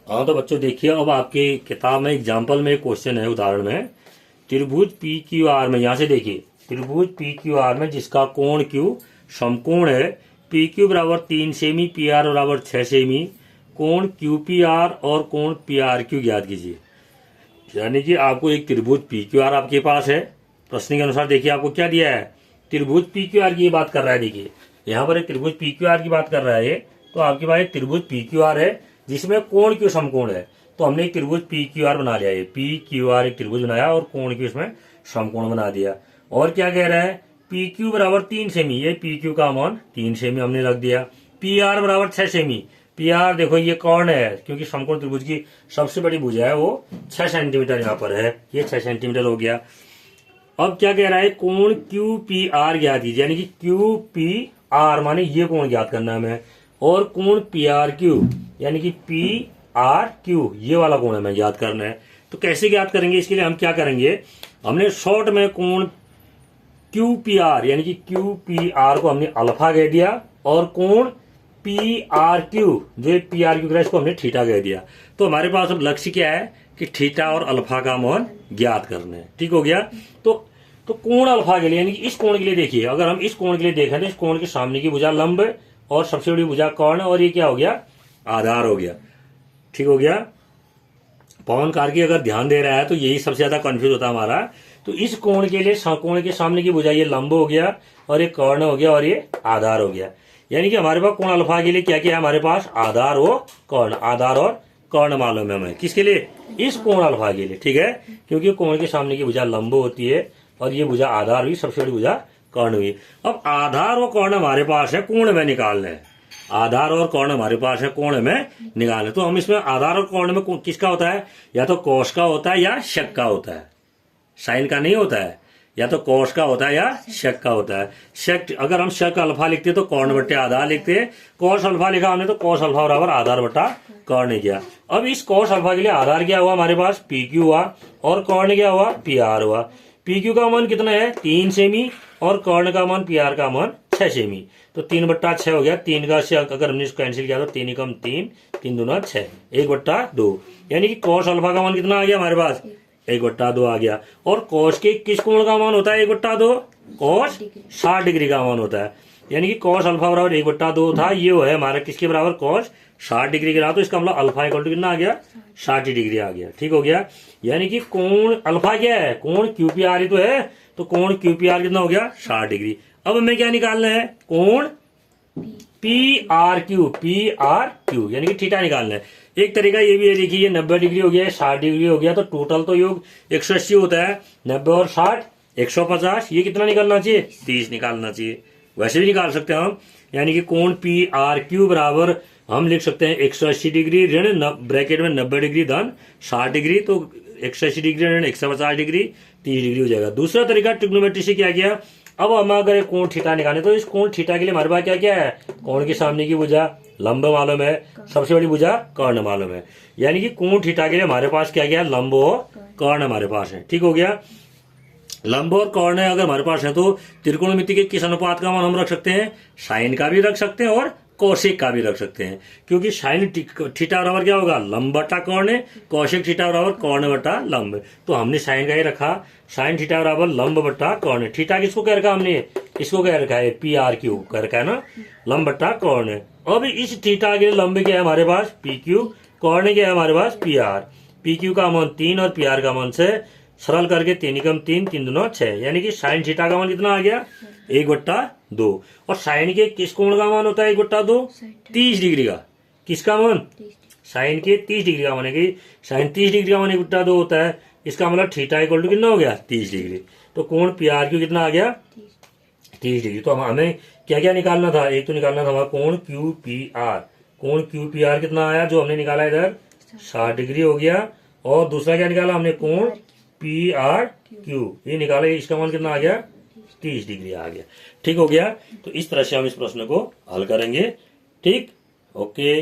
हाँ तो बच्चों देखिए, अब आपकी किताब में एग्जाम्पल में एक क्वेश्चन है, उदाहरण में त्रिभुज पी क्यू आर में, यहाँ से देखिए त्रिभुज पी क्यू आर में जिसका कोण क्यू समकोण है, पी क्यू बराबर 3 सेमी, पी आर बराबर 6 सेमी, कोण क्यू पी आर और कोण पी आर क्यू ज्ञात कीजिए। यानी कि आपको एक त्रिभुज पी क्यू आर आपके पास है, प्रश्न के अनुसार देखिए आपको क्या दिया है, त्रिभुज पी क्यू आर की बात कर रहा है। देखिए यहाँ पर एक त्रिभुज पी क्यू आर की बात कर रहा है, तो आपके पास एक त्रिभुज पी क्यू आर है जिसमें कोण क्यू समकोण है, तो हमने एक त्रिभुज पी क्यू आर बना लिया है। पी क्यू आर एक त्रिभुज बनाया और कोण क्यू इसमें समकोण बना दिया। और क्या कह रहा है, पी क्यू बराबर 3 सेमी, ये पी क्यू का मान 3 सेमी हमने रख दिया। पी आर बराबर 6 सेमी, पी आर देखो ये कौन है, क्योंकि समकोण त्रिभुज की सबसे बड़ी भुजा है वो 6 सेंटीमीटर यहाँ पर है, ये 6 सेंटीमीटर हो गया। अब क्या कह रहा है, कोण क्यू पी आर ज्ञात कीजिए, यानी कि क्यू पी आर माने ये कोण ज्ञात करना है हमें, और कोण पी आर क्यू यानी कि पी आर क्यू ये वाला कोण हमें ज्ञात करना है। तो कैसे ज्ञात करेंगे, इसके लिए हम क्या करेंगे, हमने शॉर्ट में कोण क्यू पी आर यानी कि क्यू पी आर को हमने अल्फा कह दिया, और कोण पी आर क्यू जो पी आर क्यू इसको हमने थीटा कह दिया। तो हमारे पास अब लक्ष्य क्या है कि थीटा और अल्फा का मान ज्ञात करना है। ठीक हो गया। तो कोण अल्फा के लिए यानी कि इस कोण के लिए देखिए, अगर हम इस कोण के लिए देखें तो इस कोण के सामने की भुजा लंब और सबसे बड़ी भुजा कर्ण, और ये क्या हो गया, आधार हो गया। ठीक हो गया। पवन कार्की अगर ध्यान दे रहा है तो यही सबसे ज्यादा कंफ्यूज होता है हमारा। तो इस कोण के लिए कोण के सामने की भुजा ये लंब हो गया, और ये कर्ण हो गया, और ये आधार हो गया। यानी कि हमारे पास कोण अल्फा के लिए क्या क्या है, हमारे पास आधार और कर्ण, आधार और कर्ण मालूम है हमें। किसके लिए, इस कोण अल्फा के लिए। ठीक है, क्योंकि कोण के सामने की भुजा लंब होती है और ये भुजा आधार हुई, सबसे बड़ी भुजा कर्ण हुई। अब आधार और कर्ण हमारे पास है, कोण में निकालना है। आधार और कर्ण हमारे पास है, कोण में निकालना। तो हम इसमें आधार और कर्ण में किसका होता है, या तो कोस का होता है या शक का होता है, साइन का नहीं होता है। या तो कोस का होता है या शक का होता है। शक, अगर हम शक अल्फा लिखते हैं तो कर्ण बट्टे आधार लिखते हैं, कोस अल्फा लिखा हमने तो कोस अल्फा बराबर आधार बट्टा कर्ण किया। अब इस कोस अल्फा के लिए आधार क्या हुआ हमारे पास, पी क्यू हुआ, और कर्ण क्या हुआ, पी आर हुआ। पी क्यू का मान कितना है, 3 सेमी, और कर्ण का मान पी आर का मान 6 सेमी। तो 3/6 हो गया, 3 का से अगर हमने इसको कैंसिल किया तो 3 कम 3, 3 दूना 6, 1/2। यानी कि कोस अल्फा का मान कितना आ गया हमारे पास, 1/2 आ गया। और कोस के किस कोण का मान होता है 1/2, कोस 60 डिग्री का मान होता है। यानी कि कोस अल्फा बराबर 1/2 था, ये है हमारा किसके बराबर, कोस 60 डिग्री के रहा। तो इसका मतलब अल्फा इक्वल टू कितना आ गया, 60 डिग्री आ गया। ठीक हो गया। यानी कि कोण अल्फा क्या है, कोण क्यू पी आर ही तो है, तो कोण क्यू पी आर कितना हो गया, 60 डिग्री। अब हमें क्या निकालना है, कोण पी आर क्यू यानी कि थीटा निकालना है। एक तरीका ये भी है, देखिए ये 90 डिग्री हो गया, 60 डिग्री हो गया, तो टोटल तो योग 180 होता है। 90 और 60 150, ये कितना निकालना चाहिए, 30 निकालना चाहिए। वैसे भी निकाल सकते हैं हम, यानी कि कोण पी आर क्यू बराबर हम लिख सकते हैं 180 डिग्री ऋण ब्रैकेट में 90 डिग्री धन 60 डिग्री, तो 180 डिग्री ऋण 150 डिग्री 30 डिग्री हो जाएगा। दूसरा तरीका ट्रिग्नोमेट्री से क्या किया, अब हम अगर कोण थीटा निकालें तो इस कोण थीटा के लिए हमारे पास क्या क्या है, कोण के सामने की भुजा लंब मालूम है, सबसे बड़ी भुजा कर्ण मालूम है। यानी कि कोण थीटा के लिए हमारे पास क्या क्या है, लंब और कर्ण हमारे पास है। ठीक हो गया। लंब और कर्ण अगर हमारे पास है तो त्रिकोणमिति के किस अनुपात का मान हम रख सकते हैं, साइन का भी रख सकते हैं और कौशिक का भी रख सकते हैं। क्योंकि साइन थीटा बराबर क्या होगा, लंब बटा कर्ण, कौशिक थीटा बराबर कर्ण बटा लंब। तो हमने साइन का ही रखा, साइन थीटा बराबर लंब बटा कर्ण। थीटा किसको कह रखा हमने, इसको कह रखा है पी आर क्यू कह रखा है ना, लंब बटा कर्ण। अब इस थीटा के लंब क्या है हमारे पास, पी क्यू, कर्ण क्या है हमारे पास, पी आर। पी क्यू का मान 3 और पी आर का मान 6, सरल करके 3 कम 3, 3 दूना 6। यानी कि साइन थीटा का मान कितना आ गया, 1/2। और साइन के किस कोण का मान होता है 1/2, 30 डिग्री का। किसका मान, साइन के 30 डिग्री का मान है कि साइन 30 डिग्री का मान 1/2 होता है। इसका मतलब थीटा इक्वल टू कितना हो गया, 30 डिग्री। तो कोण पी आर क्यू कितना आ गया, 30 डिग्री। तो हमें क्या क्या निकालना था, एक तो निकालना था हमारा कोण क्यू पी आर। कोण क्यू पी आर कितना आया, जो हमने निकाला इधर 60 डिग्री हो गया। और दूसरा क्या निकाला हमने, कोण पी आर क्यू, ये निकाला, इसका मान कितना आ गया, 30 डिग्री आ गया। ठीक हो गया। तो इस तरह से हम इस प्रश्न को हल करेंगे। ठीक, ओके।